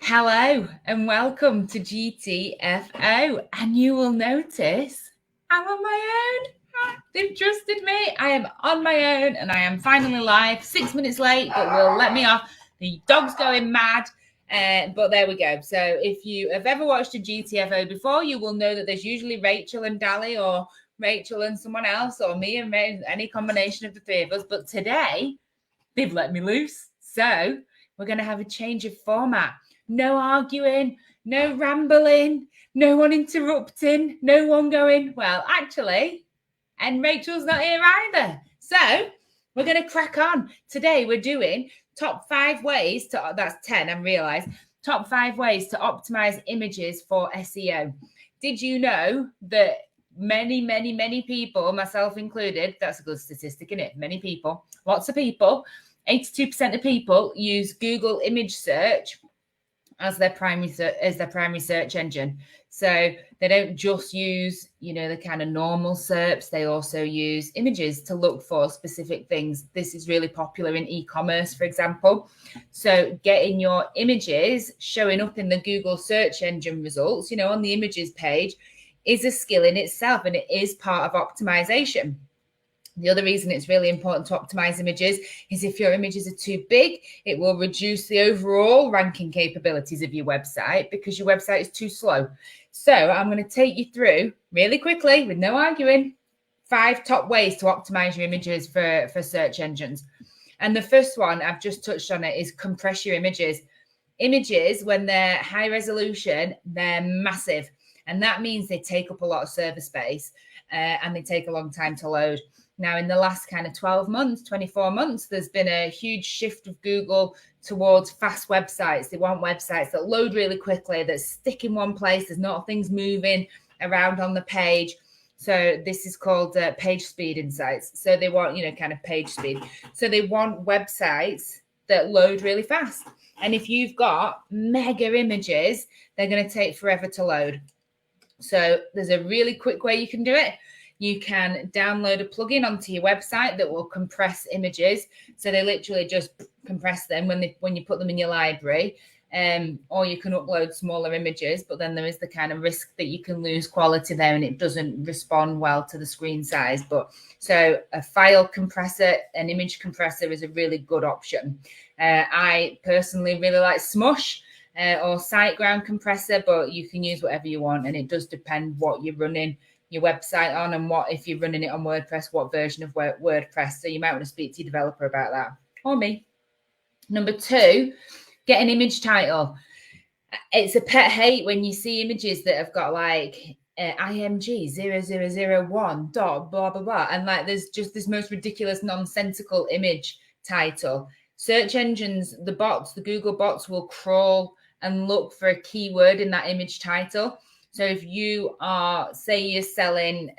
Hello and welcome to GTFO. And you will notice I'm on my own. They've trusted me. I am on my own and I am finally live. 6 minutes late, but will let me off. The dog's going mad. But there we go. So if you have ever watched a GTFO before, you will know that there's usually Rachel and Dally, or Rachel and someone else, or me and Ray, any combination of the three of us. But today, they've let me loose. So we're going to have a change of format. No arguing, no rambling, no one interrupting, no one going, well, actually, and Rachel's not here either. So we're going to crack on. Today we're doing top 5 ways to, that's 10, I realised, top 5 ways to optimize images for SEO. Did you know that many people, myself included, that's a good statistic, isn't it? Many people, lots of people, 82% of people use Google image search as their primary search engine. So they don't just use, the kind of normal SERPs. They also use images to look for specific things. This is really popular in e-commerce, for example. So getting your images showing up in the Google search engine results, on the images page, is a skill in itself, and it is part of optimization. The other reason it's really important to optimize images is if your images are too big, it will reduce the overall ranking capabilities of your website because your website is too slow. So I'm going to take you through really quickly, with no arguing, 5 top ways to optimize your images for search engines. And the first one, I've just touched on it, is compress your images. Images, when they're high resolution, they're massive. And that means they take up a lot of server space and they take a long time to load. Now, in the last kind of 12 months, 24 months, there's been a huge shift of Google towards fast websites. They want websites that load really quickly, that stick in one place. There's not things moving around on the page. So this is called page speed insights. So they want, kind of page speed. So they want websites that load really fast. And if you've got mega images, they're going to take forever to load. So there's a really quick way you can do it. You can download a plugin onto your website that will compress images. So they literally just compress them when you put them in your library. Or you can upload smaller images, but then there is the kind of risk that you can lose quality there and it doesn't respond well to the screen size. But so a file compressor, an image compressor, is a really good option. I personally really like Smush or SiteGround compressor, but you can use whatever you want, and it does depend what you're running your website on and what, if you're running it on WordPress, what version of WordPress. So you might want to speak to your developer about that, or me. Number 2, get an image title. It's a pet hate when you see images that have got like IMG 0001 dot blah blah blah, and like there's just this most ridiculous nonsensical image title. Search engines, the Google bots will crawl and look for a keyword in that image title. So if you are, say you're selling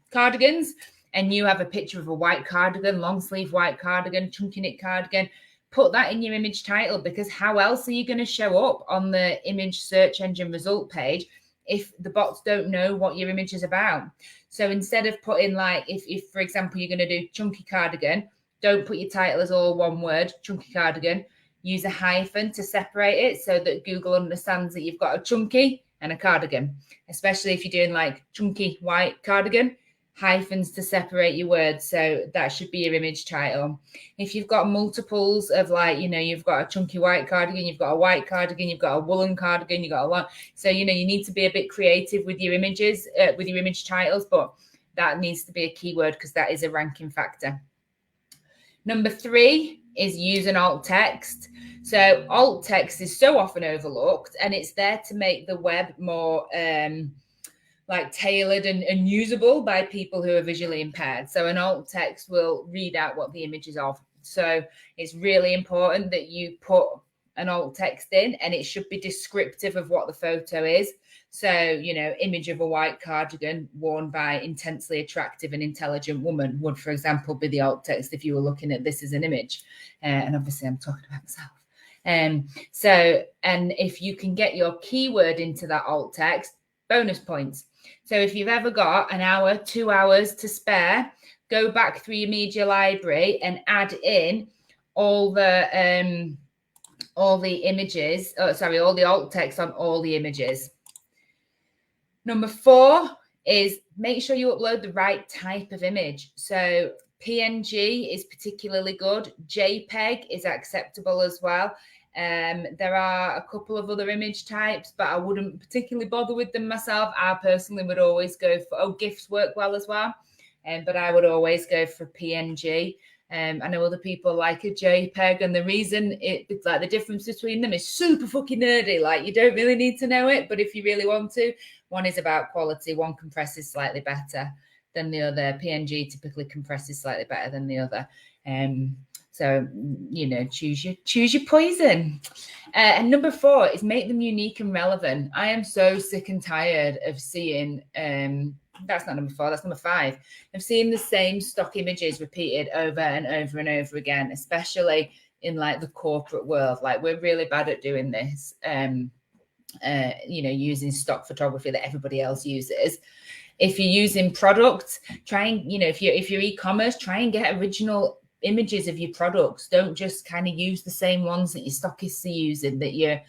cardigans and you have a picture of a white cardigan, long sleeve white cardigan, chunky knit cardigan, put that in your image title, because how else are you going to show up on the image search engine result page if the bots don't know what your image is about? So instead of putting like, if for example, you're going to do chunky cardigan, don't put your title as all one word, chunky cardigan. Use a hyphen to separate it so that Google understands that you've got a chunky and a cardigan, especially if you're doing like chunky white cardigan, hyphens to separate your words. So that should be your image title. If you've got multiples of like, you've got a chunky white cardigan, you've got a white cardigan, you've got a woolen cardigan, you've got a lot. So, you need to be a bit creative with your images, with your image titles, but that needs to be a keyword because that is a ranking factor. Number 3 is use an alt text. So alt text is so often overlooked, and it's there to make the web more like tailored and usable by people who are visually impaired. So an alt text will read out what the image is of. So it's really important that you put an alt text in, and it should be descriptive of what the photo is. So, image of a white cardigan worn by intensely attractive and intelligent woman would, for example, be the alt text if you were looking at this as an image. And obviously I'm talking about myself. And if you can get your keyword into that alt text, bonus points. So if you've ever got an hour, 2 hours to spare, go back through your media library and add in all the all the images, all the alt text on all the images. Number 4 is make sure you upload the right type of image. So PNG is particularly good. JPEG is acceptable as well. There are a couple of other image types, but I wouldn't particularly bother with them myself. I personally would always go for, GIFs work well as well. But I would always go for PNG. I know other people like a JPEG, and the reason it's like the difference between them is super fucking nerdy. Like, you don't really need to know it, but if you really want to, one is about quality, one compresses slightly better than the other. PNG typically compresses slightly better than the other. So, choose your poison. And number 4 is make them unique and relevant. I am so sick and tired of seeing, that's not number 4, that's number 5, of seeing the same stock images repeated over and over and over again, especially in like the corporate world. Like, we're really bad at doing this, using stock photography that everybody else uses. If you're using products, try and, if you're e-commerce, try and get original images of your products. Don't just kind of use the same ones that your stockists are using, that your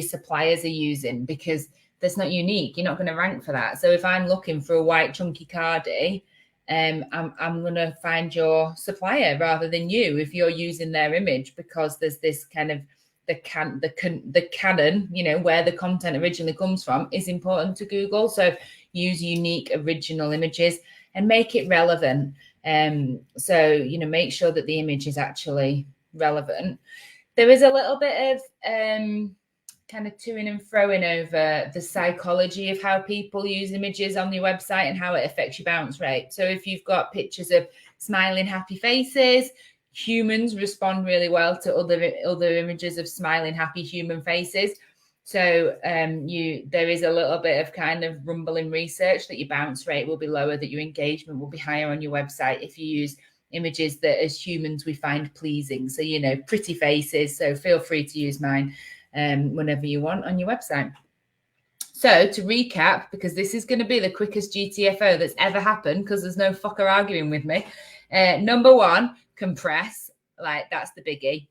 suppliers are using, because that's not unique. You're not going to rank for that. So if I'm looking for a white chunky cardi, I'm going to find your supplier rather than you if you're using their image, because there's this kind of the canon, where the content originally comes from is important to Google. So use unique original images and make it relevant. So make sure that the image is actually relevant. There is a little bit of kind of toing and froing over the psychology of how people use images on your website and how it affects your bounce rate. So if you've got pictures of smiling happy faces, humans respond really well to other images of smiling happy human faces. So there is a little bit of kind of rumbling research that your bounce rate will be lower, that your engagement will be higher on your website if you use images that as humans we find pleasing. So, pretty faces. So feel free to use mine whenever you want on your website. So to recap, because this is going to be the quickest GTFO that's ever happened, because there's no fucker arguing with me. Number 1, compress. Like, that's the biggie.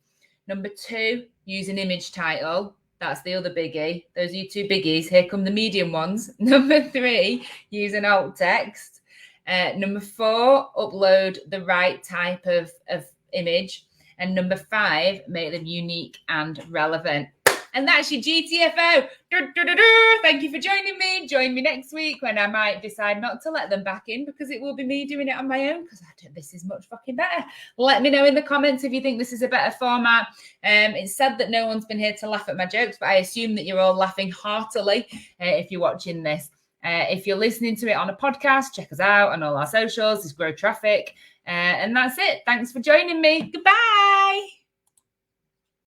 Number 2, use an image title. That's the other biggie. Those are your 2 biggies. Here come the medium ones. Number 3, use an alt text. Number 4, upload the right type of image. And number 5, make them unique and relevant. And that's your GTFO. Thank you for joining me. Join me next week when I might decide not to let them back in, because it will be me doing it on my own, because this is much fucking better. Let me know in the comments if you think this is a better format. It's said that no one's been here to laugh at my jokes, but I assume that you're all laughing heartily if you're watching this. If you're listening to it on a podcast, check us out on all our socials. It's Grow Traffic. And that's it. Thanks for joining me. Goodbye.